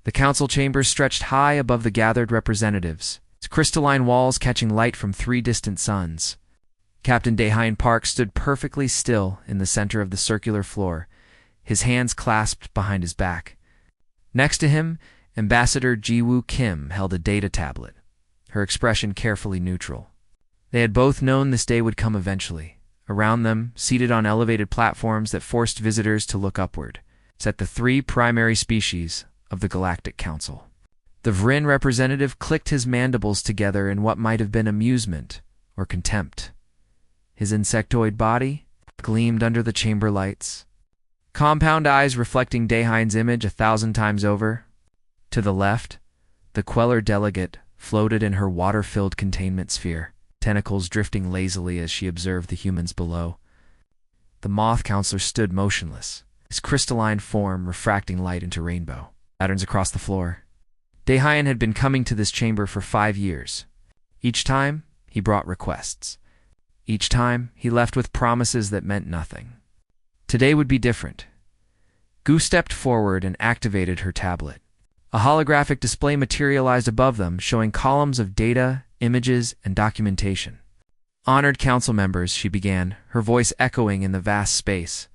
The council chamber stretched high above the gathered representatives, its crystalline walls catching light from 3 distant suns. Captain Daehyun Park stood perfectly still in the center of the circular floor, his hands clasped behind his back. Next to him, Ambassador Ji-woo Kim held a data tablet, her expression carefully neutral. They had both known this day would come eventually. Around them, seated on elevated platforms that forced visitors to look upward, sat the 3 primary species of the Galactic Council. The Vrin representative clicked his mandibles together in what might have been amusement or contempt. His insectoid body gleamed under the chamber lights, compound eyes reflecting Daehyun's image 1,000 times over. To the left, the Queller delegate floated in her water-filled containment sphere, tentacles drifting lazily as she observed the humans below. The Moth Counselor stood motionless, his crystalline form refracting light into rainbow patterns across the floor. Daehyun had been coming to this chamber for 5 years. Each time, he brought requests. Each time, he left with promises that meant nothing. Today would be different. Gu stepped forward and activated her tablet. A holographic display materialized above them, showing columns of data, images, and documentation. "Honored council members," she began, her voice echoing in the vast space.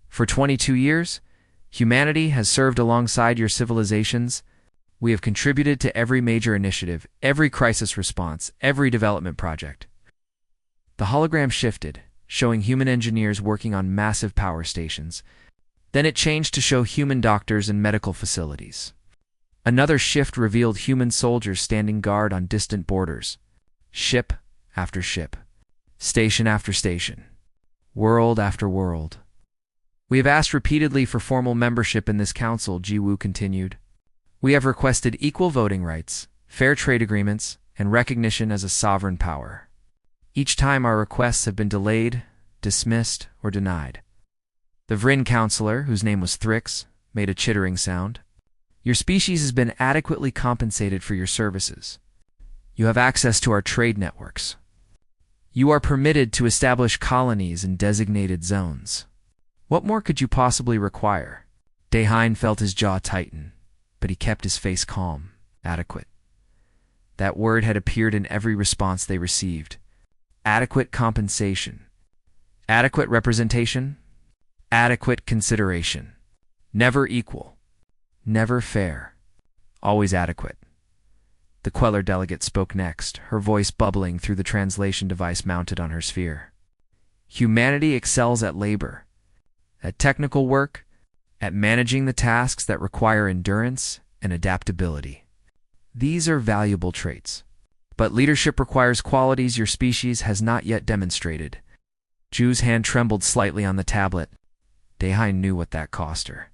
"For 22 years, humanity has served alongside your civilizations. We have contributed to every major initiative, every crisis response, every development project." The hologram shifted, showing human engineers working on massive power stations. Then it changed to show human doctors and medical facilities. Another shift revealed human soldiers standing guard on distant borders. Ship after ship, station after station, world after world. "We have asked repeatedly for formal membership in this council," Ji-woo continued. "We have requested equal voting rights, fair trade agreements, and recognition as a sovereign power. Each time our requests have been delayed, dismissed, or denied." The Vrin counselor, whose name was Thrix, made a chittering sound. "Your species has been adequately compensated for your services. You have access to our trade networks. You are permitted to establish colonies in designated zones. What more could you possibly require?" Daehyun felt his jaw tighten, but he kept his face calm. Adequate. That word had appeared in every response they received. Adequate compensation. Adequate representation. Adequate consideration. Never equal. Never fair. Always adequate. The Queller delegate spoke next, her voice bubbling through the translation device mounted on her sphere. "Humanity excels at labor, at technical work, at managing the tasks that require endurance and adaptability. These are valuable traits. But leadership requires qualities your species has not yet demonstrated." Ju's hand trembled slightly on the tablet. Daehyun knew what that cost her.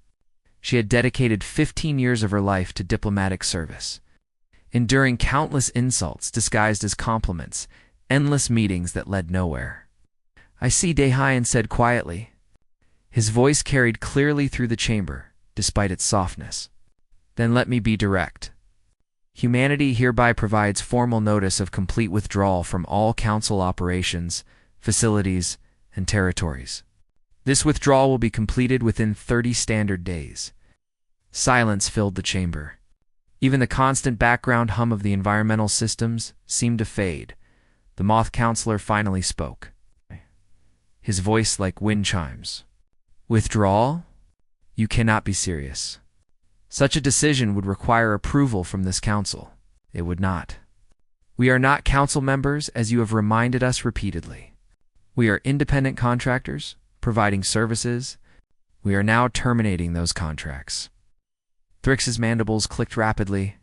She had dedicated 15 years of her life to diplomatic service, enduring countless insults disguised as compliments, endless meetings that led nowhere. "I see," Daehyun said quietly. His voice carried clearly through the chamber, despite its softness. "Then let me be direct. Humanity hereby provides formal notice of complete withdrawal from all council operations, facilities, and territories. This withdrawal will be completed within 30 standard days." Silence filled the chamber. Even the constant background hum of the environmental systems seemed to fade. The Moth Counselor finally spoke, his voice like wind chimes. "Withdrawal? You cannot be serious. Such a decision would require approval from this council. It would not. We are not council members, as you have reminded us repeatedly. We are independent contractors, providing services. We are now terminating those contracts." Thrix's mandibles clicked rapidly.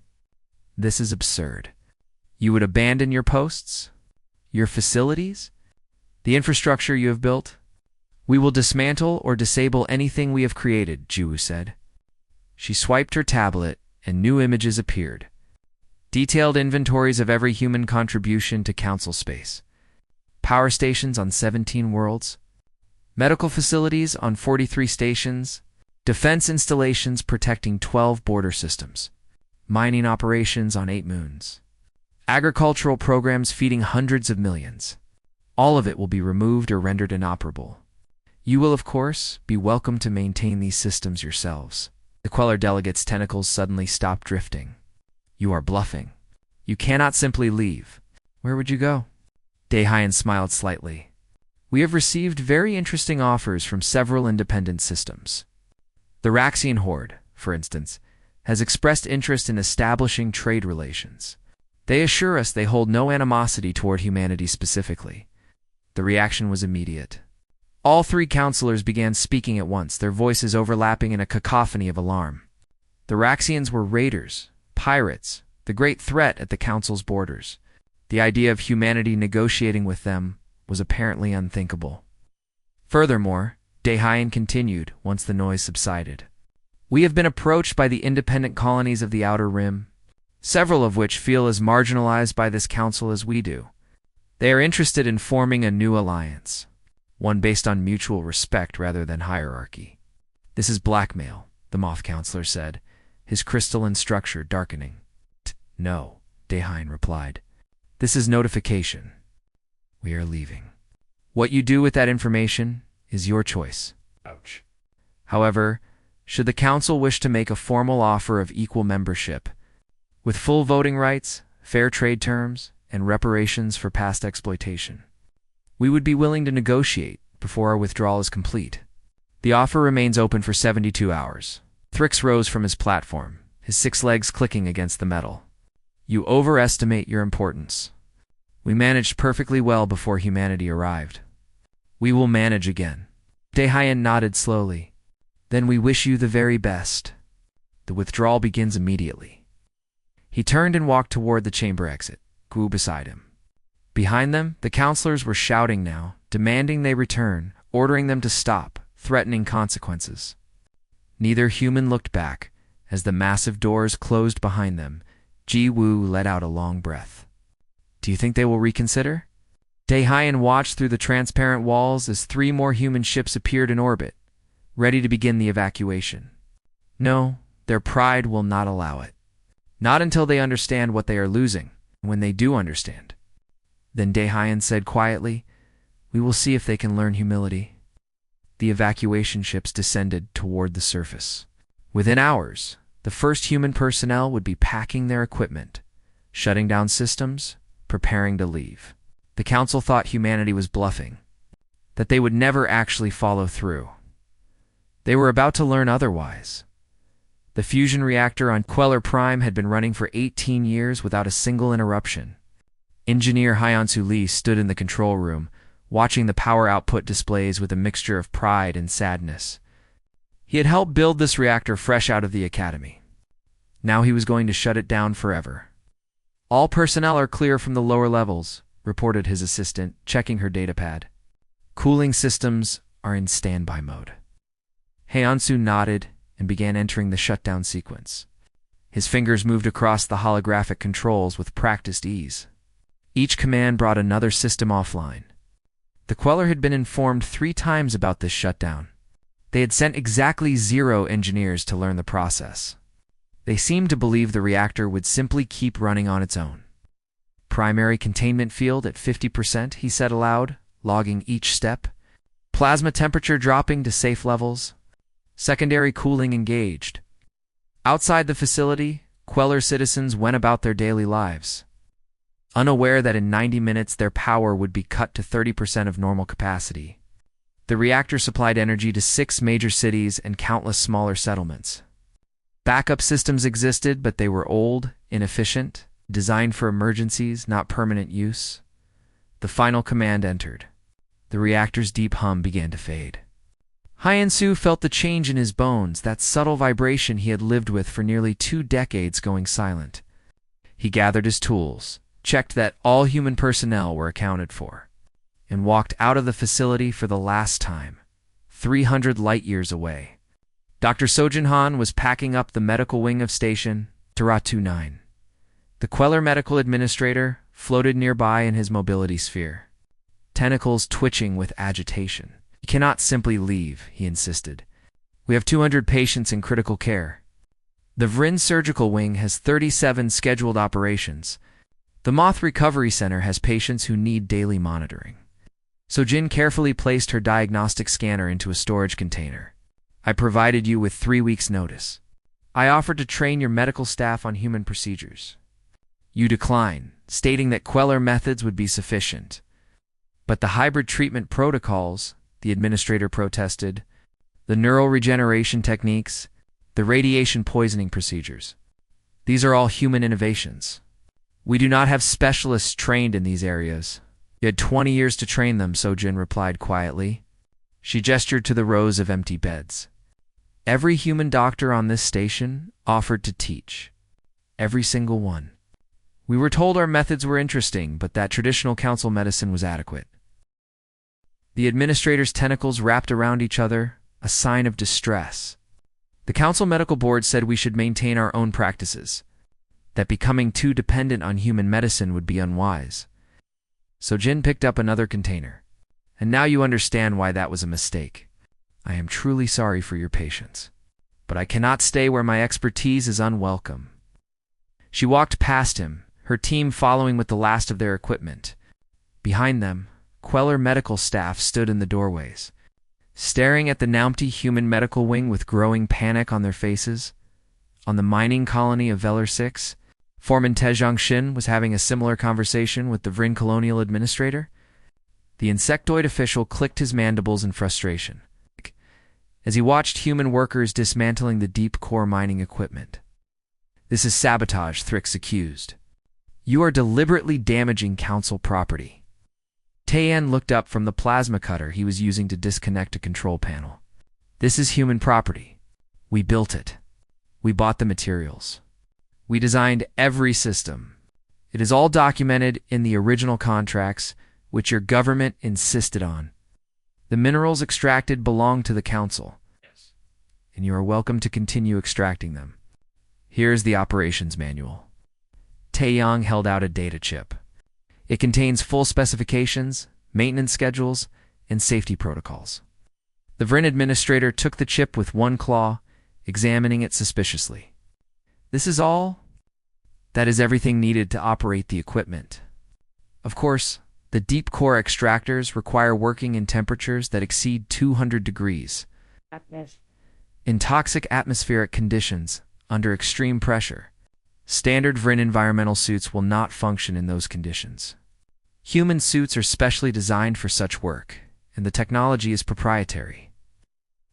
"This is absurd. You would abandon your posts? Your facilities? The infrastructure you have built? We will dismantle or disable anything we have created," Ji-woo said. She swiped her tablet, and new images appeared. Detailed inventories of every human contribution to council space. Power stations on 17 worlds. Medical facilities on 43 stations. Defense installations protecting 12 border systems. Mining operations on 8 moons. Agricultural programs feeding hundreds of millions. All of it will be removed or rendered inoperable. You will, of course, be welcome to maintain these systems yourselves. The Queller delegate's tentacles suddenly stopped drifting. You are bluffing. You cannot simply leave. Where would you go? Daehyun smiled slightly. We have received very interesting offers from several independent systems. The Raxian Horde, for instance, has expressed interest in establishing trade relations. They assure us they hold no animosity toward humanity specifically. The reaction was immediate. All three counselors began speaking at once, their voices overlapping in a cacophony of alarm. The Raxians were raiders, pirates, the great threat at the council's borders. The idea of humanity negotiating with them was apparently unthinkable. Furthermore, Daehyun continued once the noise subsided. We have been approached by the independent colonies of the Outer Rim, several of which feel as marginalized by this council as we do. They are interested in forming a new alliance, one based on mutual respect rather than hierarchy. This is blackmail, the Moth Counselor said, his crystalline structure darkening. No, Daehyun replied. This is notification. We are leaving. What you do with that information is your choice. Ouch. However, should the Council wish to make a formal offer of equal membership, with full voting rights, fair trade terms, and reparations for past exploitation, we would be willing to negotiate before our withdrawal is complete. The offer remains open for 72 hours. Thrix rose from his platform, his 6 legs clicking against the metal. You overestimate your importance. We managed perfectly well before humanity arrived. We will manage again. Daehyun nodded slowly. Then we wish you the very best. The withdrawal begins immediately. He turned and walked toward the chamber exit, Gu beside him. Behind them, the counselors were shouting now, demanding they return, ordering them to stop, threatening consequences. Neither human looked back. As the massive doors closed behind them, Ji-Woo let out a long breath. Do you think they will reconsider? Daehyun watched through the transparent walls as 3 more human ships appeared in orbit, ready to begin the evacuation. No, their pride will not allow it. Not until they understand what they are losing, when they do understand. Then Daehyun said quietly, we will see if they can learn humility. The evacuation ships descended toward the surface. Within hours, the first human personnel would be packing their equipment, shutting down systems, preparing to leave. The Council thought humanity was bluffing, that they would never actually follow through. They were about to learn otherwise. The fusion reactor on Queller Prime had been running for 18 years without a single interruption. Engineer Hyunsu Lee stood in the control room, watching the power output displays with a mixture of pride and sadness. He had helped build this reactor fresh out of the academy. Now he was going to shut it down forever. All personnel are clear from the lower levels, reported his assistant, checking her datapad. Cooling systems are in standby mode. Hyunsu nodded and began entering the shutdown sequence. His fingers moved across the holographic controls with practiced ease. Each command brought another system offline. The Queller had been informed 3 times about this shutdown. They had sent exactly 0 engineers to learn the process. They seemed to believe the reactor would simply keep running on its own. Primary containment field at 50%, he said aloud, logging each step. Plasma temperature dropping to safe levels. Secondary cooling engaged. Outside the facility, Queller citizens went about their daily lives, unaware that in 90 minutes their power would be cut to 30% of normal capacity. The reactor supplied energy to 6 major cities and countless smaller settlements. Backup systems existed, but they were old, inefficient, designed for emergencies, not permanent use. The final command entered. The reactor's deep hum began to fade. Hyunsu felt the change in his bones, that subtle vibration he had lived with for nearly 2 decades going silent. He gathered his tools, checked that all human personnel were accounted for, and walked out of the facility for the last time, 300 light-years away. Dr. Sojin Han was packing up the medical wing of Station Taratu 9. The Queller medical administrator floated nearby in his mobility sphere, tentacles twitching with agitation. You cannot simply leave, he insisted. We have 200 patients in critical care. The Vrin Surgical Wing has 37 scheduled operations. The Moth Recovery Center has patients who need daily monitoring. Sojin carefully placed her diagnostic scanner into a storage container. I provided you with 3 weeks' notice. I offered to train your medical staff on human procedures. You decline, stating that Queller methods would be sufficient. But the hybrid treatment protocols, the administrator protested, the neural regeneration techniques, the radiation poisoning procedures, these are all human innovations. We do not have specialists trained in these areas. You had 20 years to train them, Sojin replied quietly. She gestured to the rows of empty beds. Every human doctor on this station offered to teach. Every single one. We were told our methods were interesting, but that traditional council medicine was adequate. The administrator's tentacles wrapped around each other, a sign of distress. The council medical board said we should maintain our own practices, that becoming too dependent on human medicine would be unwise. So Jin picked up another container. And now you understand why that was a mistake. I am truly sorry for your patience, but I cannot stay where my expertise is unwelcome. She walked past him, her team following with the last of their equipment. Behind them, Queller medical staff stood in the doorways, staring at the Naumti human medical wing with growing panic on their faces. On the mining colony of Veller 6, Foreman Tejong Shin was having a similar conversation with the Vrin colonial administrator. The insectoid official clicked his mandibles in frustration as he watched human workers dismantling the deep core mining equipment. This is sabotage, Thrix accused. You are deliberately damaging council property. Taeyan looked up from the plasma cutter he was using to disconnect a control panel. This is human property. We built it. We bought the materials. We designed every system. It is all documented in the original contracts, which your government insisted on. The minerals extracted belong to the council, and you are welcome to continue extracting them. Here's the operations manual. Taeyong held out a data chip. It contains full specifications, maintenance schedules, and safety protocols. The Vrin administrator took the chip with one claw, examining it suspiciously. This is all? That is everything needed to operate the equipment. Of course, the deep core extractors require working in temperatures that exceed 200 degrees. In toxic atmospheric conditions, under extreme pressure, standard Vrin environmental suits will not function in those conditions. Human suits are specially designed for such work, and the technology is proprietary.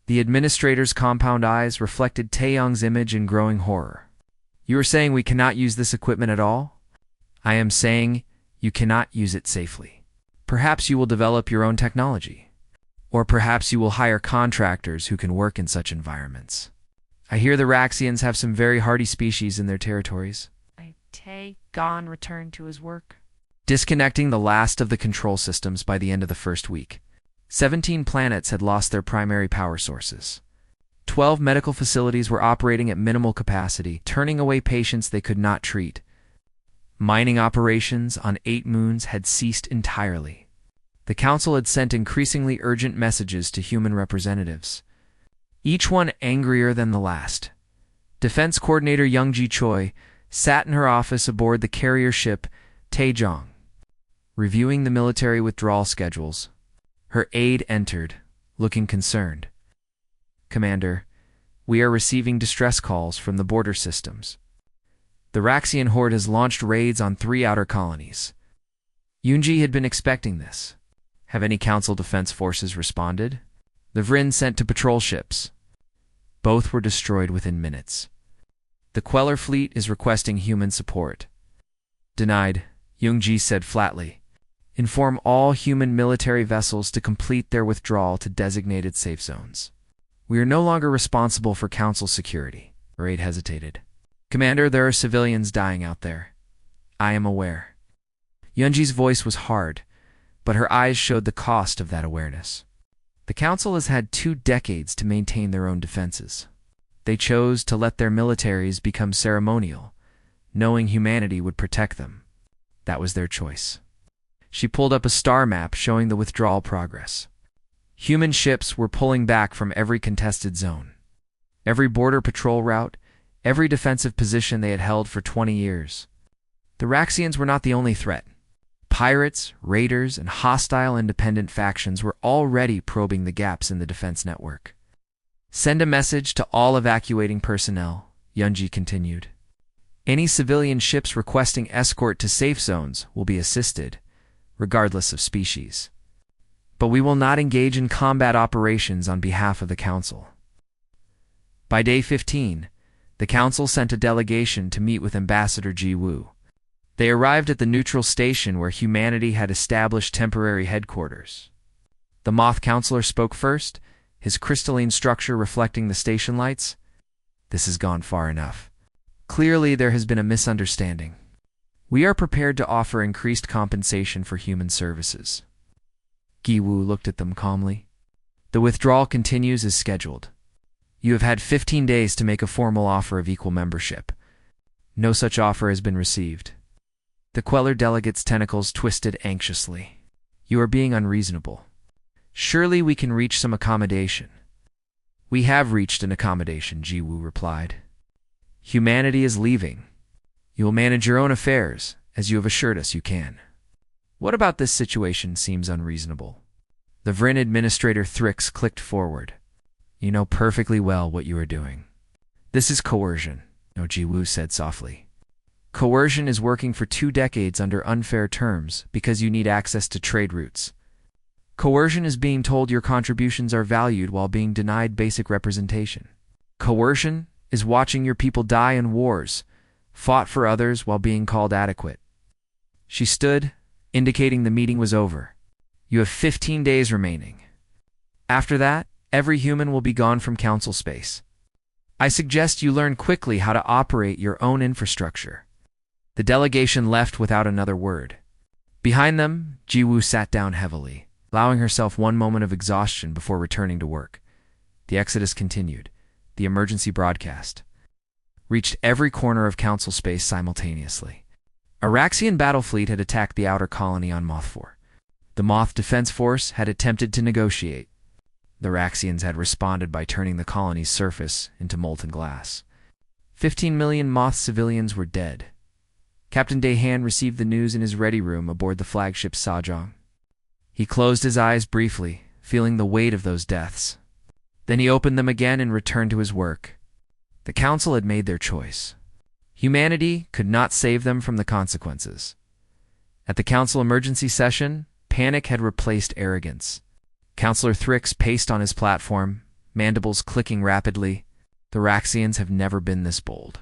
The administrator's compound eyes reflected Taeyong's image in growing horror. You are saying we cannot use this equipment at all? I am saying you cannot use it safely. Perhaps you will develop your own technology. Or perhaps you will hire contractors who can work in such environments. I hear the Raxians have some very hardy species in their territories. Taegon returned to his work. Disconnecting the last of the control systems by the end of the first week. 17 planets had lost their primary power sources. 12 medical facilities were operating at minimal capacity, turning away patients they could not treat. Mining operations on 8 moons had ceased entirely. The council had sent increasingly urgent messages to human representatives, each one angrier than the last. Defense Coordinator Youngji Choi sat in her office aboard the carrier ship Taejong, reviewing the military withdrawal schedules. Her aide entered, looking concerned. Commander, we are receiving distress calls from the border systems. The Raxian horde has launched raids on 3 outer colonies. Yoonji had been expecting this. Have any council defense forces responded? The Vrin sent to patrol ships. Both were destroyed within minutes. The Queller fleet is requesting human support. Denied, Yoonji said flatly. Inform all human military vessels to complete their withdrawal to designated safe zones. We are no longer responsible for council security. Raid hesitated. Commander, there are civilians dying out there. I am aware. Yoonji's voice was hard, but her eyes showed the cost of that awareness. The council has had 2 decades to maintain their own defenses. They chose to let their militaries become ceremonial, knowing humanity would protect them. That was their choice. She pulled up a star map showing the withdrawal progress. Human ships were pulling back from every contested zone. Every border patrol route, every defensive position they had held for 20 years. The Raxians were not the only threat. Pirates, raiders, and hostile independent factions were already probing the gaps in the defense network. Send a message to all evacuating personnel, Yunji continued. Any civilian ships requesting escort to safe zones will be assisted, regardless of species. But we will not engage in combat operations on behalf of the Council. By day 15, the Council sent a delegation to meet with Ambassador Ji Woo. They arrived at the neutral station where humanity had established temporary headquarters. The Moth Counselor spoke first, his crystalline structure reflecting the station lights. This has gone far enough. Clearly, there has been a misunderstanding. We are prepared to offer increased compensation for human services. Gi Woo looked at them calmly. The withdrawal continues as scheduled. You have had 15 days to make a formal offer of equal membership. No such offer has been received. The Queller delegate's tentacles twisted anxiously. You are being unreasonable. Surely we can reach some accommodation. We have reached an accommodation, Ji Woo replied. Humanity is leaving. You will manage your own affairs, as you have assured us you can. What about this situation seems unreasonable? The Vryn administrator Thrix clicked forward. You know perfectly well what you are doing. This is coercion, Ji Woo said softly. Coercion is working for 2 decades under unfair terms because you need access to trade routes. Coercion is being told your contributions are valued while being denied basic representation. Coercion is watching your people die in wars, fought for others while being called adequate. She stood, indicating the meeting was over. You have 15 days remaining. After that, every human will be gone from council space. I suggest you learn quickly how to operate your own infrastructure. The delegation left without another word. Behind them, Ji Woo sat down heavily, allowing herself one moment of exhaustion before returning to work. The exodus continued. The emergency broadcast reached every corner of council space simultaneously. A Raxian battle fleet had attacked the outer colony on Moth 4. The Moth Defense Force had attempted to negotiate. The Raxians had responded by turning the colony's surface into molten glass. 15 million Moth civilians were dead. Captain Dahan received the news in his ready room aboard the flagship Sajong. He closed his eyes briefly, feeling the weight of those deaths. Then he opened them again and returned to his work. The Council had made their choice. Humanity could not save them from the consequences. At the Council emergency session, panic had replaced arrogance. Counselor Thrix paced on his platform, mandibles clicking rapidly. The Raxians have never been this bold.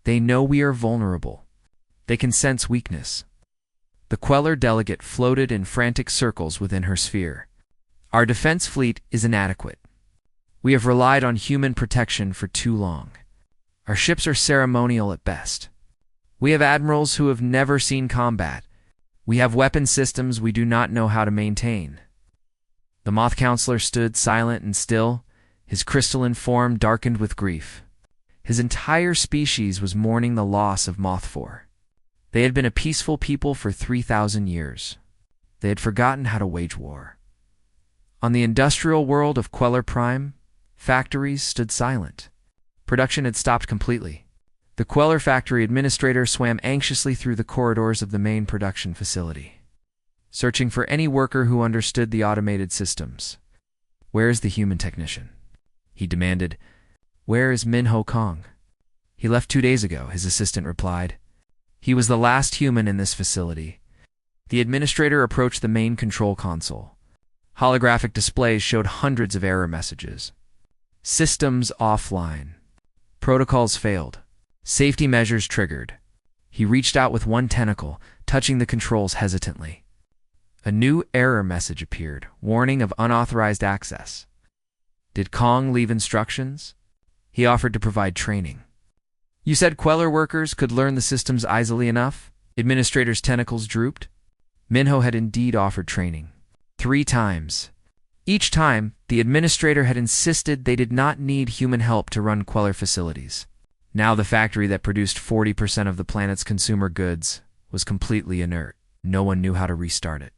They know we are vulnerable. They can sense weakness. The Queller delegate floated in frantic circles within her sphere. Our defense fleet is inadequate. We have relied on human protection for too long. Our ships are ceremonial at best. We have admirals who have never seen combat. We have weapon systems we do not know how to maintain. The Moth Counselor stood silent and still, his crystalline form darkened with grief. His entire species was mourning the loss of Moth 4. They had been a peaceful people for 3,000 years. They had forgotten how to wage war. On the industrial world of Queller Prime, factories stood silent. Production had stopped completely. The Queller factory administrator swam anxiously through the corridors of the main production facility, searching for any worker who understood the automated systems. Where is the human technician? He demanded. Where is Min Ho Kong? He left 2 days ago, his assistant replied. He was the last human in this facility. The administrator approached the main control console. Holographic displays showed hundreds of error messages. Systems offline. Protocols failed. Safety measures triggered. He reached out with one tentacle, touching the controls hesitantly. A new error message appeared, warning of unauthorized access. Did Kong leave instructions? He offered to provide training. You said Queller workers could learn the systems easily enough? Administrator's tentacles drooped. Minho had indeed offered training. 3 times. Each time, the administrator had insisted they did not need human help to run Queller facilities. Now the factory that produced 40% of the planet's consumer goods was completely inert. No one knew how to restart it.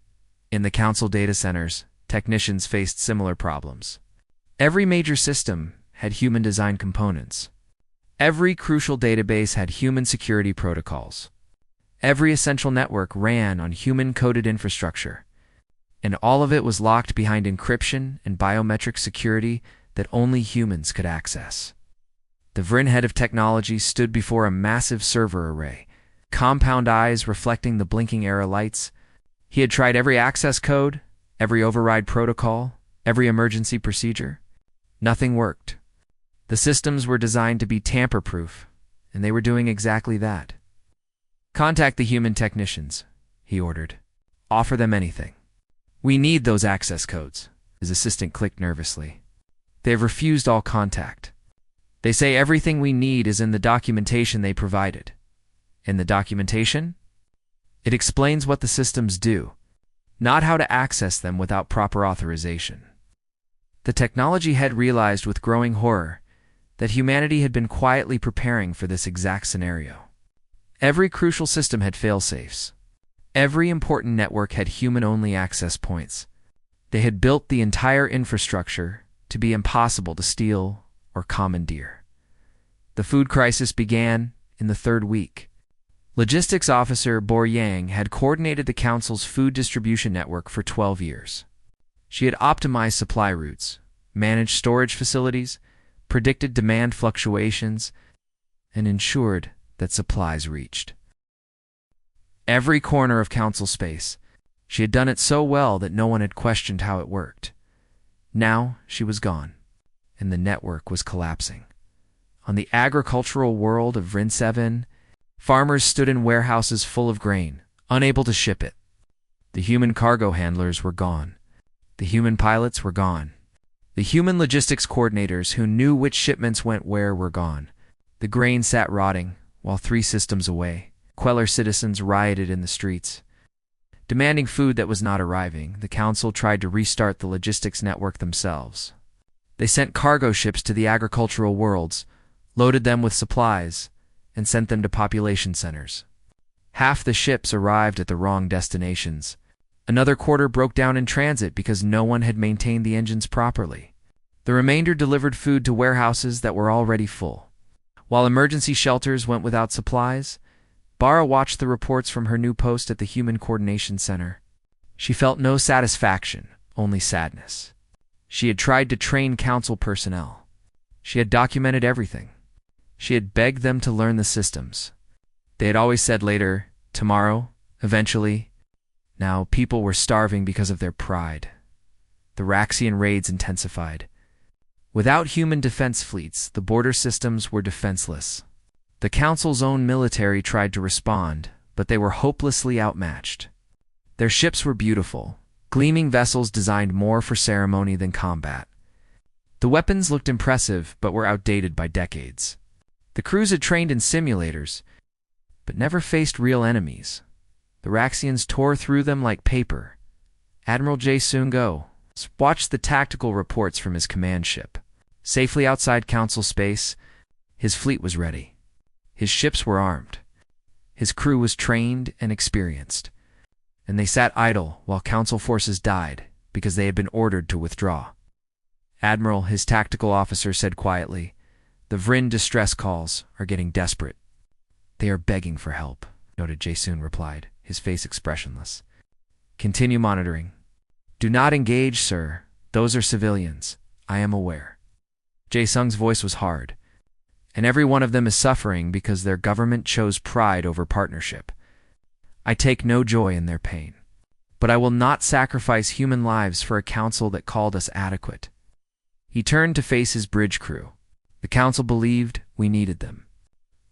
In the council data centers, technicians faced similar problems. Every major system had human-designed components. Every crucial database had human security protocols. Every essential network ran on human-coded infrastructure. And all of it was locked behind encryption and biometric security that only humans could access. The Vryn head of technology stood before a massive server array, compound eyes reflecting the blinking era lights. He had tried every access code, every override protocol, every emergency procedure. Nothing worked. The systems were designed to be tamper-proof, and they were doing exactly that. "Contact the human technicians," he ordered. "Offer them anything. We need those access codes." His assistant clicked nervously. "They have refused all contact. They say everything we need is in the documentation they provided." "In the documentation?" "It explains what the systems do, not how to access them without proper authorization." The technology head realized with growing horror that humanity had been quietly preparing for this exact scenario. Every crucial system had fail-safes. Every important network had human-only access points. They had built the entire infrastructure to be impossible to steal or commandeer. The food crisis began in the third week. Logistics Officer Bor Yang had coordinated the Council's food distribution network for 12 years. She had optimized supply routes, managed storage facilities, predicted demand fluctuations, and ensured that supplies reached every corner of Council space. She had done it so well that no one had questioned how it worked. Now she was gone, and the network was collapsing. On the agricultural world of Vryn 7, farmers stood in warehouses full of grain, unable to ship it. The human cargo handlers were gone. The human pilots were gone. The human logistics coordinators who knew which shipments went where were gone. The grain sat rotting, while 3 systems away, Queller citizens rioted in the streets. Demanding food that was not arriving, the Council tried to restart the logistics network themselves. They sent cargo ships to the agricultural worlds, loaded them with supplies, and sent them to population centers. Half the ships arrived at the wrong destinations. Another quarter broke down in transit because no one had maintained the engines properly. The remainder delivered food to warehouses that were already full. While emergency shelters went without supplies, Bara watched the reports from her new post at the Human Coordination Center. She felt no satisfaction, only sadness. She had tried to train Council personnel. She had documented everything. She had begged them to learn the systems. They had always said later, tomorrow, eventually. Now people were starving because of their pride. The Raxian raids intensified. Without human defense fleets, the border systems were defenseless. The Council's own military tried to respond, but they were hopelessly outmatched. Their ships were beautiful, gleaming vessels designed more for ceremony than combat. The weapons looked impressive, but were outdated by decades. The crews had trained in simulators, but never faced real enemies. The Raxians tore through them like paper. Admiral Jae Sung-go watched the tactical reports from his command ship. Safely outside Council space, his fleet was ready. His ships were armed. His crew was trained and experienced. And they sat idle while Council forces died because they had been ordered to withdraw. "Admiral," his tactical officer said quietly, "the Vryn distress calls are getting desperate." "They are begging for help," noted Jae-Sun replied, his face expressionless. "Continue monitoring." "Do not engage, sir. Those are civilians. I am aware." Jae-Sung's voice was hard. "And every one of them is suffering because their government chose pride over partnership. I take no joy in their pain. But I will not sacrifice human lives for a Council that called us adequate." He turned to face his bridge crew. The Council believed we needed them.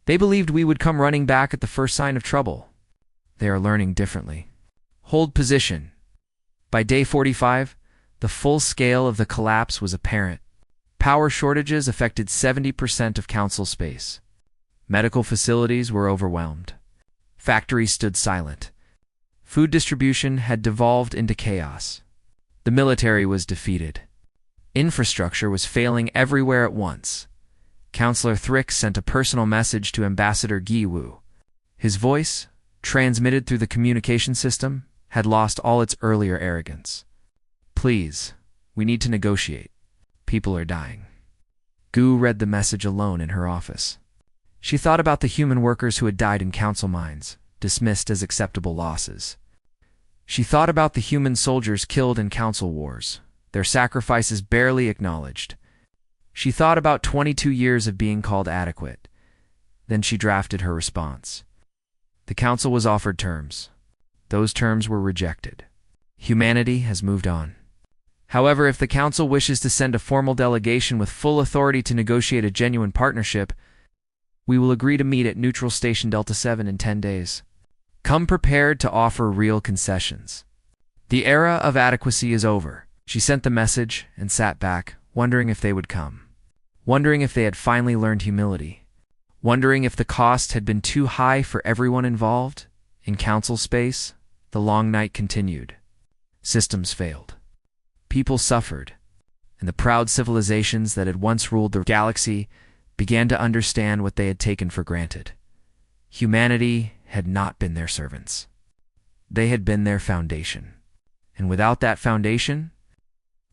They believed we would come running back at the first sign of trouble. They are learning differently. "Hold position." By day 45, the full scale of the collapse was apparent. Power shortages affected 70% of Council space. Medical facilities were overwhelmed. Factories stood silent. Food distribution had devolved into chaos. The military was defeated. Infrastructure was failing everywhere at once. Councillor Thrick sent a personal message to Ambassador Gi Woo. His voice, transmitted through the communication system, had lost all its earlier arrogance. "Please, we need to negotiate. People are dying." Gu read the message alone in her office. She thought about the human workers who had died in Council mines, dismissed as acceptable losses. She thought about the human soldiers killed in Council wars, their sacrifices barely acknowledged. She thought about 22 years of being called adequate. Then she drafted her response. The council was offered terms. Those terms were rejected. Humanity has moved on. However, if the council wishes to send a formal delegation with full authority to negotiate a genuine partnership, we will agree to meet at Neutral Station Delta 7 in 10 days. Come prepared to offer real concessions. The era of adequacy is over. She sent the message and sat back, wondering if they would come. Wondering if they had finally learned humility. Wondering if the cost had been too high for everyone involved. In council space, the long night continued. Systems failed. People suffered, and the proud civilizations that had once ruled the galaxy began to understand what they had taken for granted. Humanity had not been their servants. They had been their foundation. And without that foundation,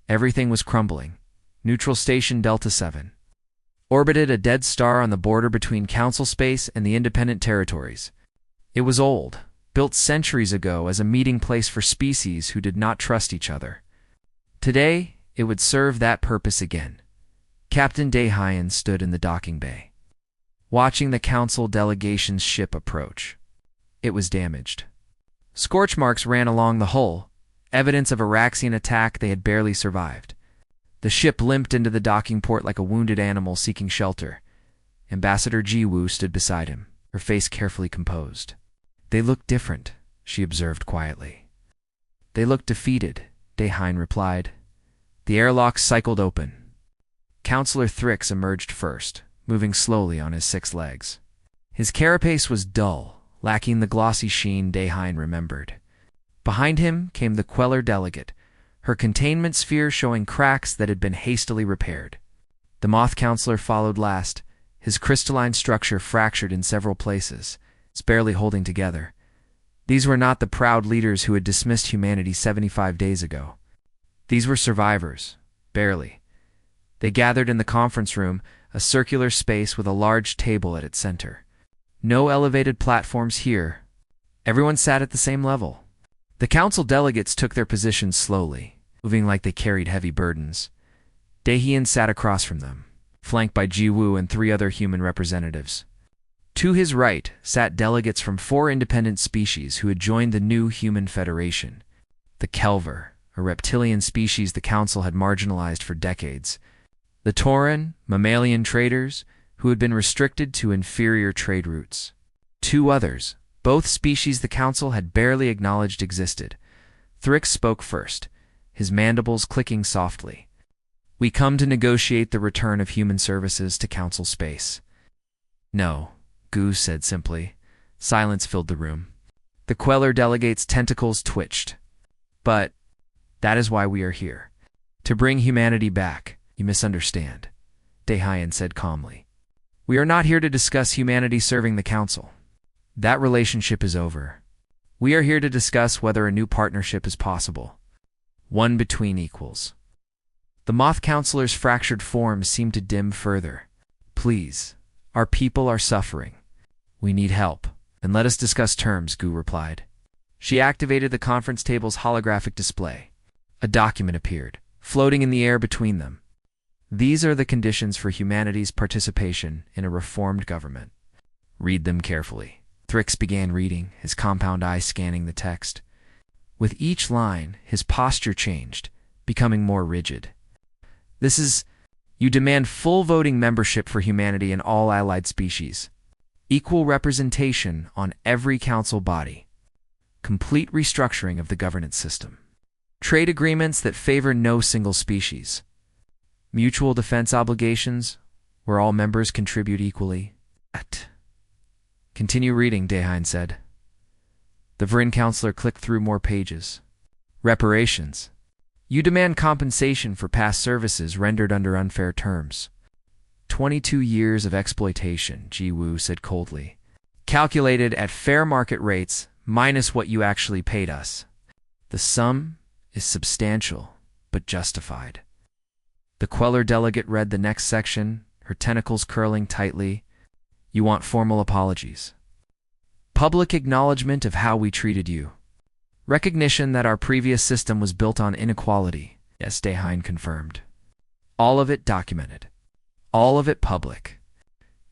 everything was crumbling. Neutral Station Delta 7 orbited a dead star on the border between council space and the independent territories. It was old, built centuries ago as a meeting place for species who did not trust each other. Today, it would serve that purpose again. Captain Dehayan stood in the docking bay, watching the council delegation's ship approach. It was damaged. Scorch marks ran along the hull, evidence of a Raxian attack they had barely survived. The ship limped into the docking port like a wounded animal seeking shelter. Ambassador Jiwoo stood beside him, her face carefully composed. They looked different, she observed quietly. They looked defeated, Dehayan replied. The airlocks cycled open. Counselor Thrix emerged first, moving slowly on his 6 legs. His carapace was dull, lacking the glossy sheen Dehayan remembered. Behind him came the Queller delegate, her containment sphere showing cracks that had been hastily repaired. The Moth Counselor followed last, his crystalline structure fractured in several places, barely holding together. These were not the proud leaders who had dismissed humanity 75 days ago. These were survivors, barely. They gathered in the conference room, a circular space with a large table at its center. No elevated platforms here. Everyone sat at the same level. The council delegates took their positions slowly, moving like they carried heavy burdens. Dehayan sat across from them, flanked by Jiwoo and 3 other human representatives. To his right sat delegates from 4 independent species who had joined the new Human Federation. The Kelver, a reptilian species the council had marginalized for decades. The Tauran, mammalian traders, who had been restricted to inferior trade routes. 2 others, both species the council had barely acknowledged existed. Thrix spoke first, his mandibles clicking softly. We come to negotiate the return of human services to council space. No, Gu said simply. Silence filled the room. The Queller delegate's tentacles twitched. But that is why we are here. To bring humanity back. You misunderstand, Dehayan said calmly. We are not here to discuss humanity serving the council. That relationship is over. We are here to discuss whether a new partnership is possible. One between equals. The Moth Counselor's fractured form seemed to dim further. Please, our people are suffering. We need help. And let us discuss terms, Gu replied. She activated the conference table's holographic display. A document appeared, floating in the air between them. These are the conditions for humanity's participation in a reformed government. Read them carefully. Thrix began reading, his compound eye scanning the text. With each line, his posture changed, becoming more rigid. This is, you demand full voting membership for humanity and all allied species. Equal representation on every council body. Complete restructuring of the governance system. Trade agreements that favor no single species. Mutual defense obligations, where all members contribute equally. Continue reading, Dehayan said. The Vrin counselor clicked through more pages. Reparations. You demand compensation for past services rendered under unfair terms. 22 years of exploitation, Jiwoo said coldly. Calculated at fair market rates minus what you actually paid us. The sum is substantial, but justified. The Queller delegate read the next section, her tentacles curling tightly. You want formal apologies. Public acknowledgement of how we treated you. Recognition that our previous system was built on inequality. Yes, Dehayan confirmed. All of it documented. All of it public.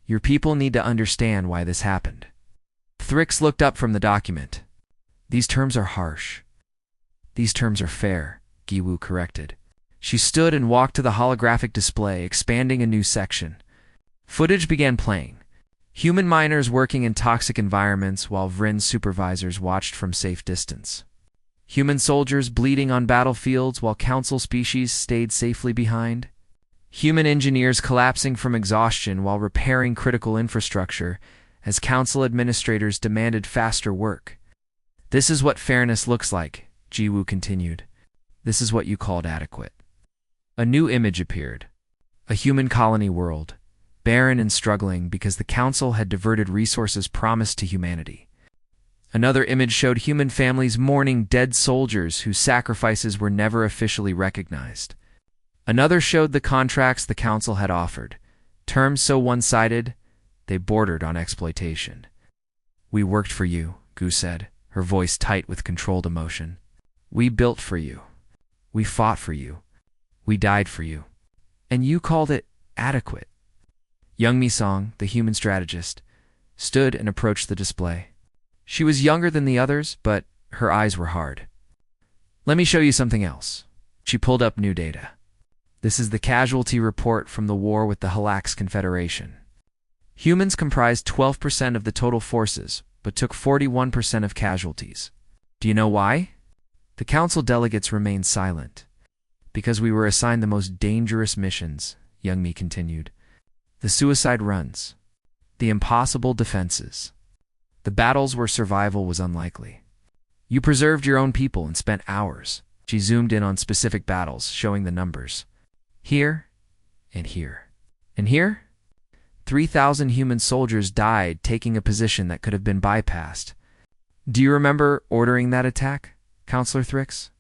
Your people need to understand why this happened. Thrix looked up from the document. These terms are harsh. These terms are fair, Giwu corrected. She stood and walked to the holographic display, expanding a new section. Footage began playing. Human miners working in toxic environments while Vrin's supervisors watched from safe distance. Human soldiers bleeding on battlefields while council species stayed safely behind. Human engineers collapsing from exhaustion while repairing critical infrastructure as council administrators demanded faster work. This is what fairness looks like, Jiwoo continued. This is what you called adequate. A new image appeared. A human colony world, barren and struggling because the council had diverted resources promised to humanity. Another image showed human families mourning dead soldiers whose sacrifices were never officially recognized. Another showed the contracts the council had offered, terms so one-sided, they bordered on exploitation. We worked for you, Gu said, her voice tight with controlled emotion. We built for you. We fought for you. We died for you. And you called it adequate. Young Mi-song, the human strategist, stood and approached the display. She was younger than the others, but her eyes were hard. Let me show you something else. She pulled up new data. This is the casualty report from the war with the Halax Confederation. Humans comprised 12% of the total forces, but took 41% of casualties. Do you know why? The council delegates remained silent. Because we were assigned the most dangerous missions, Young Mi continued. The suicide runs. The impossible defenses. The battles where survival was unlikely. You preserved your own people and spent hours. She zoomed in on specific battles, showing the numbers. Here, and here. And here? 3,000 human soldiers died taking a position that could have been bypassed. Do you remember ordering that attack, Counselor Thrix?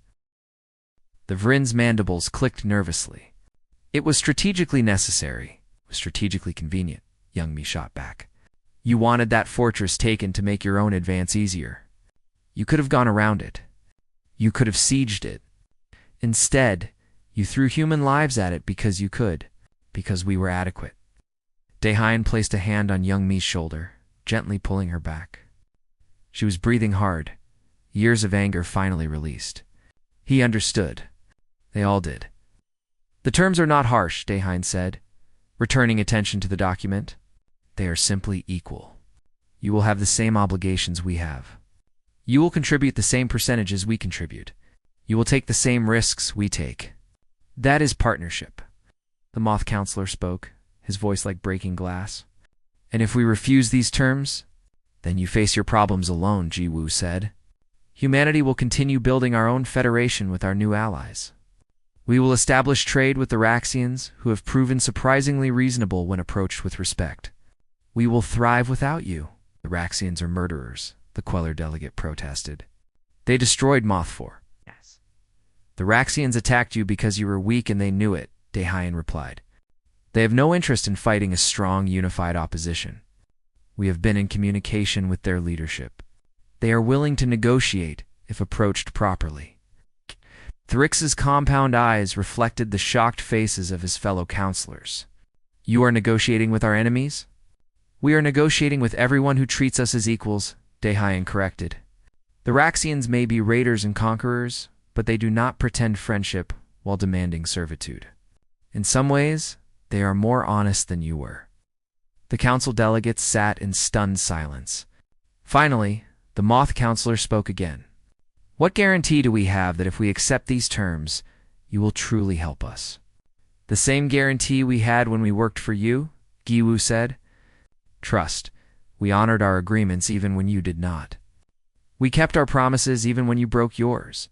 The Vrin's mandibles clicked nervously. It was strategically necessary, was strategically convenient, Young Mi shot back. You wanted that fortress taken to make your own advance easier. You could have gone around it. You could have sieged it. Instead, you threw human lives at it because you could, because we were adequate. Daehan placed a hand on Young Mi's shoulder, gently pulling her back. She was breathing hard, years of anger finally released. He understood. They all did. The terms are not harsh, Daehan said, returning attention to the document. They are simply equal. You will have the same obligations we have. You will contribute the same percentages we contribute. You will take the same risks we take. That is partnership. The Moth Counselor spoke, his voice like breaking glass. And if we refuse these terms, then you face your problems alone, Jiwoo said. Humanity will continue building our own federation with our new allies. We will establish trade with the Raxians, who have proven surprisingly reasonable when approached with respect. We will thrive without you. The Raxians are murderers, the Queller delegate protested. They destroyed Mothfor. Yes. The Raxians attacked you because you were weak and they knew it, Daehan replied. They have no interest in fighting a strong, unified opposition. We have been in communication with their leadership. They are willing to negotiate if approached properly. Thrix's compound eyes reflected the shocked faces of his fellow counselors. You are negotiating with our enemies? We are negotiating with everyone who treats us as equals, Daehan corrected. The Raxians may be raiders and conquerors, but they do not pretend friendship while demanding servitude. In some ways, they are more honest than you were. The council delegates sat in stunned silence. Finally, the Moth Counselor spoke again. What guarantee do we have that if we accept these terms, you will truly help us? The same guarantee we had when we worked for you, Giwu said. Trust. We honored our agreements even when you did not. We kept our promises even when you broke yours.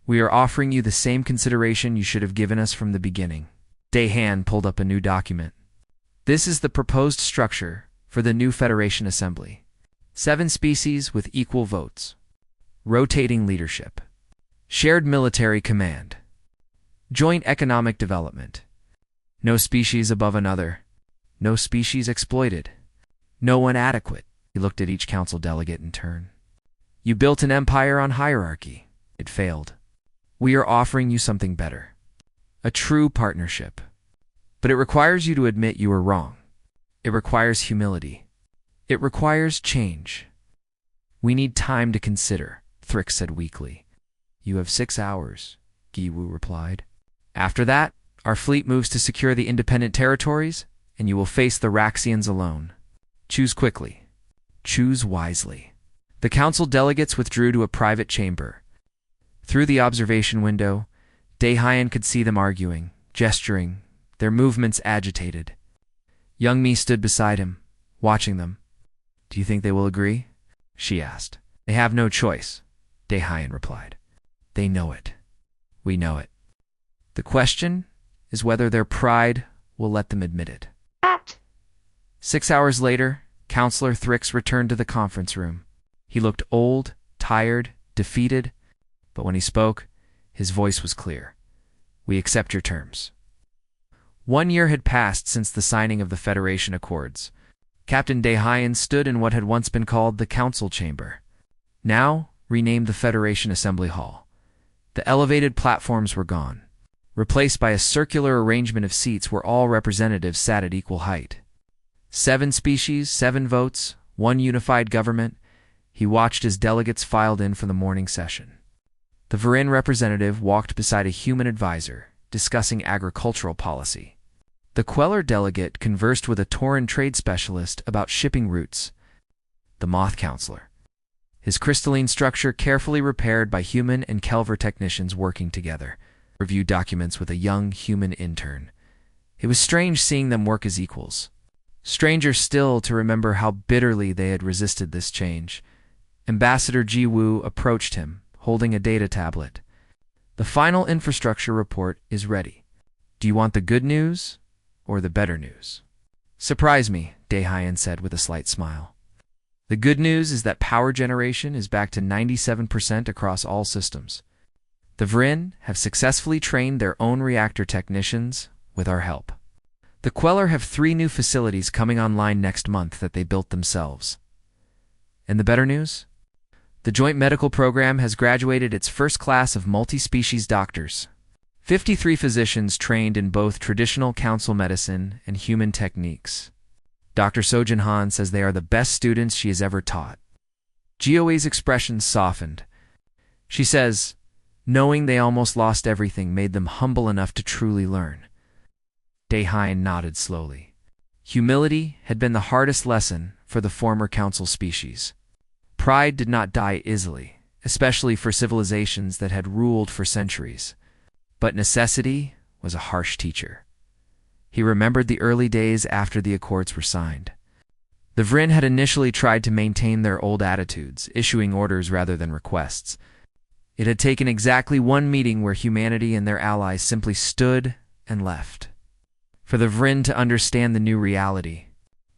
We are offering you the same consideration you should have given us from the beginning. Daehan pulled up a new document. This is the proposed structure for the new Federation Assembly. 7 species with equal votes. Rotating leadership. Shared military command. Joint economic development. No species above another. No species exploited. No one adequate. He looked at each council delegate in turn. You built an empire on hierarchy. It failed. We are offering you something better. A true partnership. But it requires you to admit you were wrong. It requires humility. It requires change. We need time to consider, Thrix said weakly. You have 6 hours, Giwu replied. After that, our fleet moves to secure the independent territories, and you will face the Raxians alone. Choose quickly. Choose wisely. The council delegates withdrew to a private chamber. Through the observation window, Daehyun could see them arguing, gesturing, their movements agitated. Young Mi stood beside him, watching them. Do you think they will agree? She asked. They have no choice, Daehyun replied. They know it. We know it. The question is whether their pride will let them admit it. 6 hours later, Counselor Thrix returned to the conference room. He looked old, tired, defeated, but when he spoke, his voice was clear. We accept your terms. 1 year had passed since the signing of the Federation Accords. Captain Daehyun stood in what had once been called the Council Chamber, now renamed the Federation Assembly Hall. The elevated platforms were gone, replaced by a circular arrangement of seats where all representatives sat at equal height. 7 species, 7 votes, 1 unified government. He watched as delegates filed in for the morning session. The Varin representative walked beside a human advisor, discussing agricultural policy. The Queller delegate conversed with a Tauran trade specialist about shipping routes. The Moth counselor, his crystalline structure carefully repaired by human and Kelver technicians working together, reviewed documents with a young human intern. It was strange seeing them work as equals. Stranger still to remember how bitterly they had resisted this change. Ambassador Ji Woo approached him, holding a data tablet. The final infrastructure report is ready. Do you want the good news or the better news? Surprise me, Daehyun said with a slight smile. The good news is that power generation is back to 97% across all systems. The Vrin have successfully trained their own reactor technicians with our help. The Queller have 3 new facilities coming online next month that they built themselves. And the better news? The Joint Medical Program has graduated its first class of multi-species doctors. 53 physicians trained in both traditional council medicine and human techniques. Dr. Sojin Han says they are the best students she has ever taught. Jioe's expression softened. She says, knowing they almost lost everything made them humble enough to truly learn. Daehyun nodded slowly. Humility had been the hardest lesson for the former council species. Pride did not die easily, especially for civilizations that had ruled for centuries. But necessity was a harsh teacher. He remembered the early days after the accords were signed. The Vrin had initially tried to maintain their old attitudes, issuing orders rather than requests. It had taken exactly 1 meeting where humanity and their allies simply stood and left. For the Vrin to understand the new reality,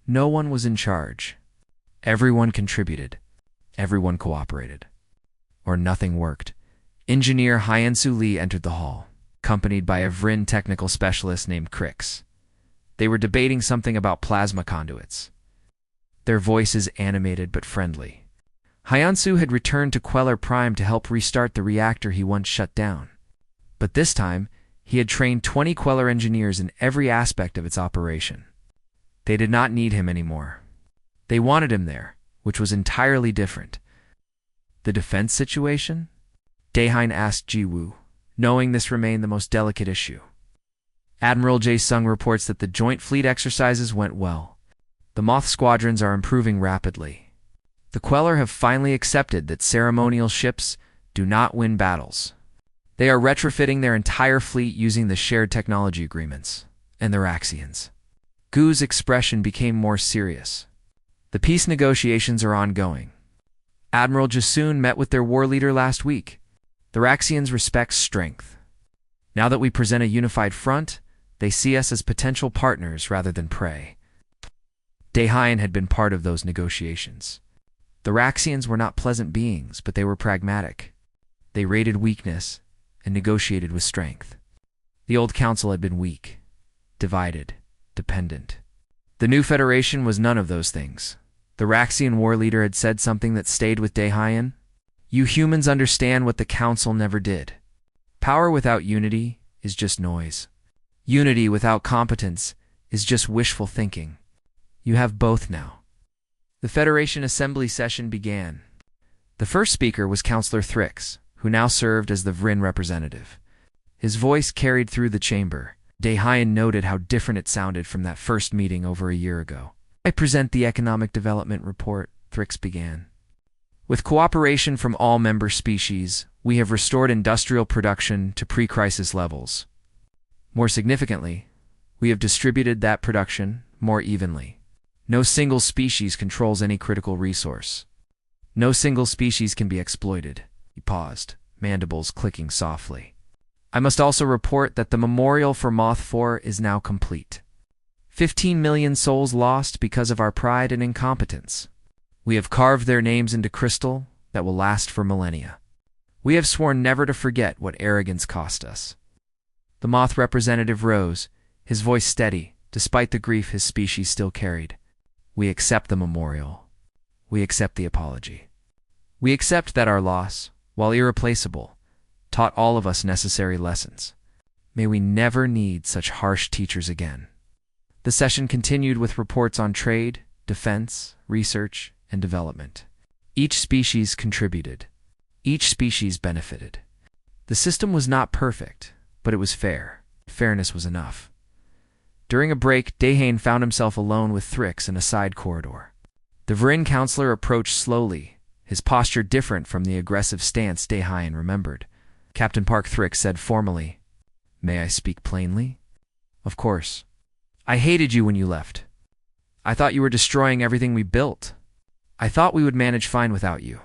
no one was in charge. Everyone contributed. Everyone cooperated. Or nothing worked. Engineer Hyensu Lee entered the hall, accompanied by a Vrin technical specialist named Crix. They were debating something about plasma conduits. Their voices animated but friendly. Hyensu had returned to Queller Prime to help restart the reactor he once shut down. But this time, he had trained 20 Queller engineers in every aspect of its operation. They did not need him anymore. They wanted him there, which was entirely different. The defense situation? Daehyun asked Ji-woo, knowing this remained the most delicate issue. Admiral Jae-sung reports that the joint fleet exercises went well. The Moth squadrons are improving rapidly. The Queller have finally accepted that ceremonial ships do not win battles. They are retrofitting their entire fleet using the shared technology agreements, and the Raxians. Gu's expression became more serious. The peace negotiations are ongoing. Admiral Jasoon met with their war leader last week. The Raxians respect strength. Now that we present a unified front, they see us as potential partners rather than prey. Daehyun had been part of those negotiations. The Raxians were not pleasant beings, but they were pragmatic. They rated weakness and negotiated with strength. The old council had been weak, divided, dependent. The new Federation was none of those things. The Raxian war leader had said something that stayed with Daehyun. You humans understand what the council never did. Power without unity is just noise. Unity without competence is just wishful thinking. You have both now. The Federation Assembly session began. The first speaker was Councillor Thrix, who now served as the Vrin representative. His voice carried through the chamber. Dehayan noted how different it sounded from that first meeting over a year ago. I present the Economic Development Report, Thrix began. With cooperation from all member species, we have restored industrial production to pre-crisis levels. More significantly, we have distributed that production more evenly. No single species controls any critical resource. No single species can be exploited. He paused, mandibles clicking softly. I must also report that the memorial for Moth 4 is now complete. 15 million souls lost because of our pride and incompetence. We have carved their names into crystal that will last for millennia. We have sworn never to forget what arrogance cost us. The Moth representative rose, his voice steady, despite the grief his species still carried. We accept the memorial. We accept the apology. We accept that our loss, while irreplaceable, taught all of us necessary lessons. May we never need such harsh teachers again. The session continued with reports on trade, defense, research, and development. Each species contributed. Each species benefited. The system was not perfect, but it was fair. Fairness was enough. During a break, Dehayan found himself alone with Thrix in a side corridor. The Vrin counselor approached slowly, his posture different from the aggressive stance Dehayan remembered. Captain Park Thrix said formally, "May I speak plainly?" "Of course. I hated you when you left. I thought you were destroying everything we built. I thought we would manage fine without you."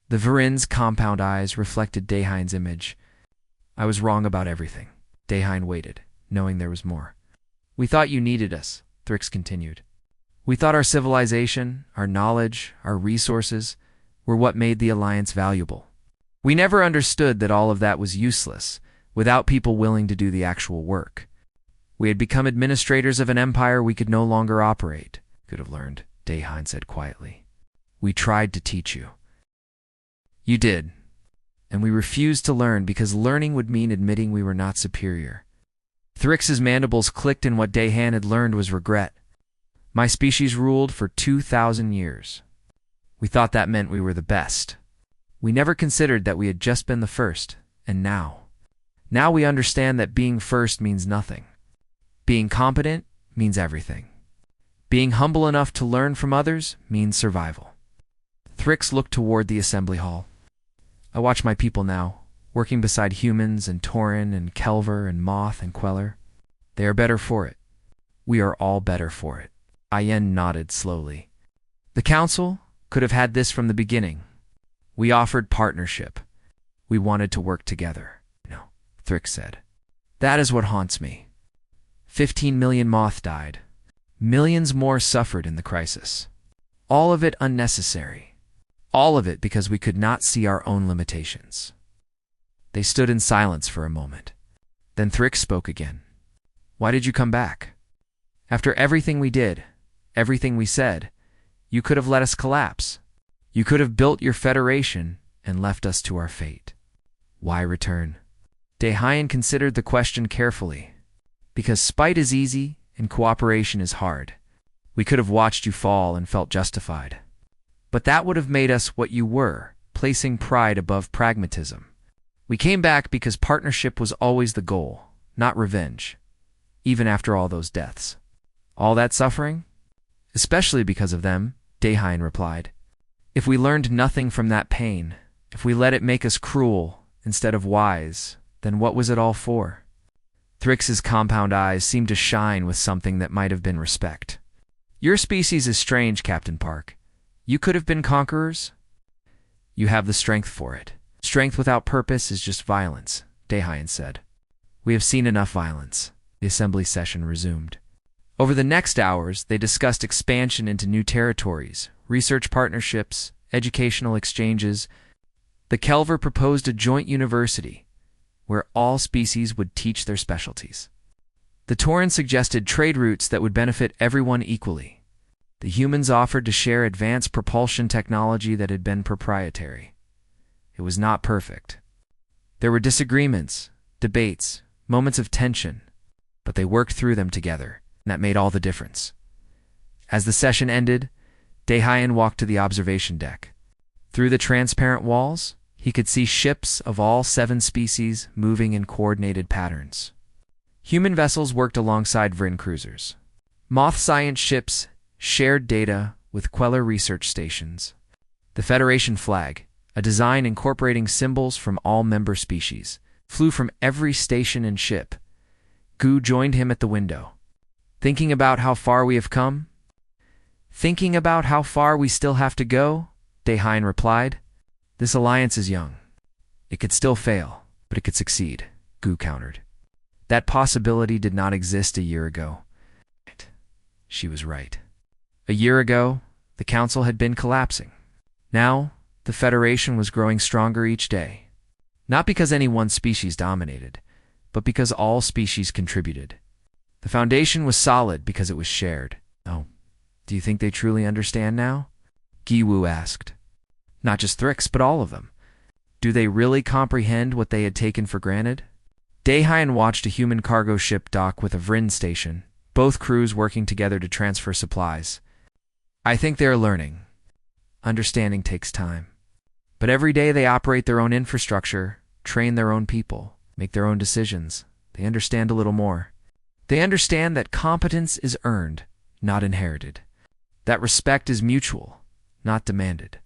The Vrin's compound eyes reflected Dehayan's image. "I was wrong about everything." Dehayan waited, knowing there was more. "We thought you needed us," Thrix continued. "We thought our civilization, our knowledge, our resources were what made the Alliance valuable. We never understood that all of that was useless, without people willing to do the actual work. We had become administrators of an empire we could no longer operate." "Could have learned," Dehayan said quietly. "We tried to teach you." "You did. And we refused to learn because learning would mean admitting we were not superior." Thrix's mandibles clicked, and what Dehayan had learned was regret. "My species ruled for 2,000 years. We thought that meant we were the best. We never considered that we had just been the first, and now we understand that being first means nothing. Being competent means everything. Being humble enough to learn from others means survival." Thrix looked toward the assembly hall. "I watch my people now, working beside humans and Tauren and Kelver and Moth and Queller. They are better for it. We are all better for it." Ayen nodded slowly. "The Council could have had this from the beginning. We offered partnership. We wanted to work together." "No," Thrix said. "That is what haunts me. 15 million Moth died. Millions more suffered in the crisis. All of it unnecessary. All of it because we could not see our own limitations." They stood in silence for a moment. Then Thrix spoke again. "Why did you come back? After everything we did, everything we said, you could have let us collapse. You could have built your federation and left us to our fate. Why return?" Dehayan considered the question carefully. "Because spite is easy and cooperation is hard. We could have watched you fall and felt justified. But that would have made us what you were, placing pride above pragmatism. We came back because partnership was always the goal, not revenge, even after all those deaths." "All that suffering?" "Especially because of them," Dehayan replied. "If we learned nothing from that pain, if we let it make us cruel instead of wise, then what was it all for?" Thrix's compound eyes seemed to shine with something that might have been respect. "Your species is strange, Captain Park. You could have been conquerors. You have the strength for it. Strength without purpose is just violence," Dehayan said. "We have seen enough violence." The assembly session resumed. Over the next hours, they discussed expansion into new territories, research partnerships, educational exchanges. The Kelver proposed a joint university where all species would teach their specialties. The Tauren suggested trade routes that would benefit everyone equally. The humans offered to share advanced propulsion technology that had been proprietary. It was not perfect. There were disagreements, debates, moments of tension, but they worked through them together, and that made all the difference. As the session ended, Daehyun walked to the observation deck. Through the transparent walls, he could see ships of all 7 species moving in coordinated patterns. Human vessels worked alongside Vryn cruisers. Moth science ships shared data with Queller research stations. The Federation flag, a design incorporating symbols from all member species, flew from every station and ship. Gu joined him at the window. "Thinking about how far we have come?" "Thinking about how far we still have to go," Daehyun replied. "This alliance is young. It could still fail, but it could succeed," Gu countered. That possibility did not exist a year ago. She was right. A year ago, the Council had been collapsing. Now, the Federation was growing stronger each day. Not because any one species dominated, but because all species contributed. The foundation was solid because it was shared. "Oh, do you think they truly understand now?" Gi-woo asked. "Not just Thrix, but all of them. Do they really comprehend what they had taken for granted?" Daehyun watched a human cargo ship dock with a Vryn station, both crews working together to transfer supplies. "I think they are learning. Understanding takes time. But every day they operate their own infrastructure, train their own people, make their own decisions. They understand a little more. They understand that competence is earned, not inherited. That respect is mutual, not demanded."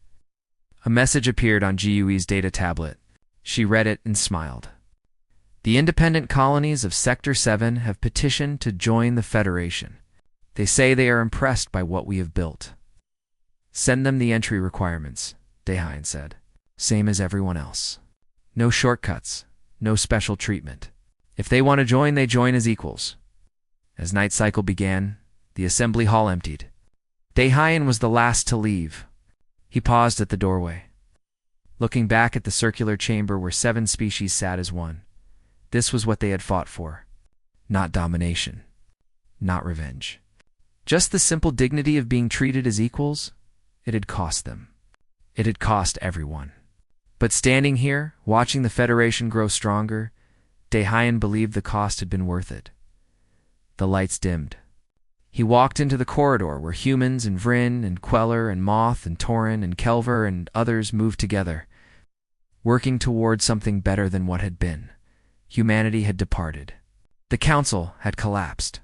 A message appeared on Jiui's data tablet. She read it and smiled. "The independent colonies of Sector 7 have petitioned to join the Federation. They say they are impressed by what we have built." "Send them the entry requirements," Daehyun said. "Same as everyone else. No shortcuts, no special treatment. If they want to join, they join as equals." As night cycle began, the assembly hall emptied. Daehyun was the last to leave. He paused at the doorway, looking back at the circular chamber where 7 species sat as one. This was what they had fought for. Not domination. Not revenge. Just the simple dignity of being treated as equals. It had cost them. It had cost everyone. But standing here, watching the Federation grow stronger, Daehyun believed the cost had been worth it. The lights dimmed. He walked into the corridor where humans and Vryn and Queller and Moth and Torin and Kelver and others moved together, working toward something better than what had been. Humanity had departed. The Council had collapsed.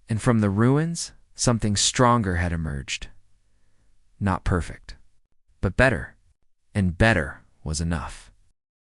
And from the ruins, something stronger had emerged. Not perfect, but better. And better was enough.